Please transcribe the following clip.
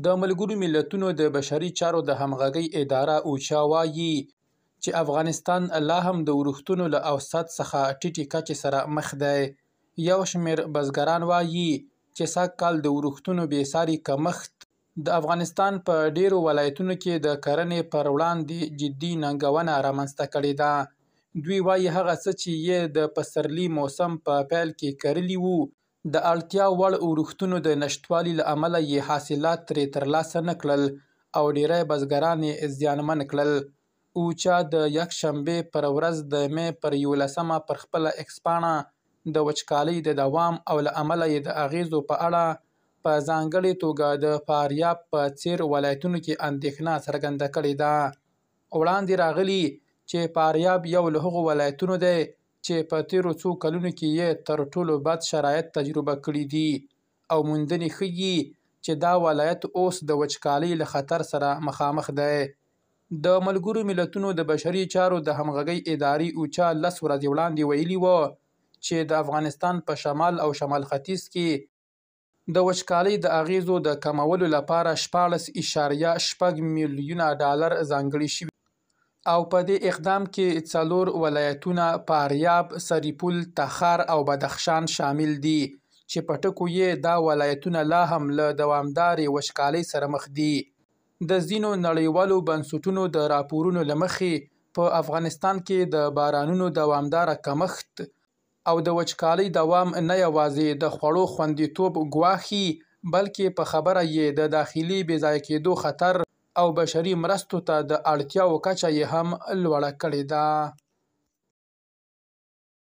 د ملګرو ملتونو د بشري چارو د همغږۍ اداره اوچا وایي چې افغانستان لا هم د ورښتونو له اوسط څخه ټیټې کچې سره مخ دی. یو شمېر بزګران وایي چې سږ کال د ورښتونو بېساري کمښت د افغانستان په ډېرو ولایتونو کې د کرنې پر وړاندې جدي ننګونه رامنځته کړې ده. دوی وایي هغه څه چې یې د پسرلي موسم په پیل کې کرلي وو د اړتیا وړ ورښتونو د نشتوالي له امله یې حاصلات ترې ترلاسه نه کړل او ډېری بزګران یې زیانمن کړل. اوچا د یکشنبې پر ورځ د مې پر 11 پر خپله ایکس پاڼه د وچکالۍ د دوام او له امله یې د اغیزو په اړه په ځانګړې توګه د فاریاب په څېر ولایتونو کې اندېښنه څرګنده کړې ده. وړاندې راغلي چې فاریاب یو له هغو ولایتونو دی چې په تېرو څو کلونو کې یې تر ټولو بد شرایط تجربه کړي دي او موندنې ښیي چې دا ولایت اوس د وچکالۍ له خطر سره مخامخ دی. د ملګرو ملتونو د بشري چارو د همغږۍ ادارې اوچا 10 ورځې وړاندې ویلي وو چې د افغانستان په شمال او شمال ختیځ کې د وچکالۍ د اغیزو د کمولو لپاره 14.6 میلیونه ډالر ځانګړي شوي او په دې اقدام کې 4 ولایتونه فاریاب، سرپل، تخار او بدخشان شامل دي چې په ټکو یې دا ولایتونه لا هم له دوامدارې وچکالۍ سره مخ دي. د ځینو نړیوالو بنسټونو د راپورونو له مخې په افغانستان کې د بارانونو دوامداره کمښت او د وچکالۍ دوام نه یوازې د خوړو خوندیتوب ګواښي بلکې په خبره یې د داخلي بېځایه کېدو خطر او بشري مرستو ته د اړتیاو کچه یې هم لوړه کړې ده.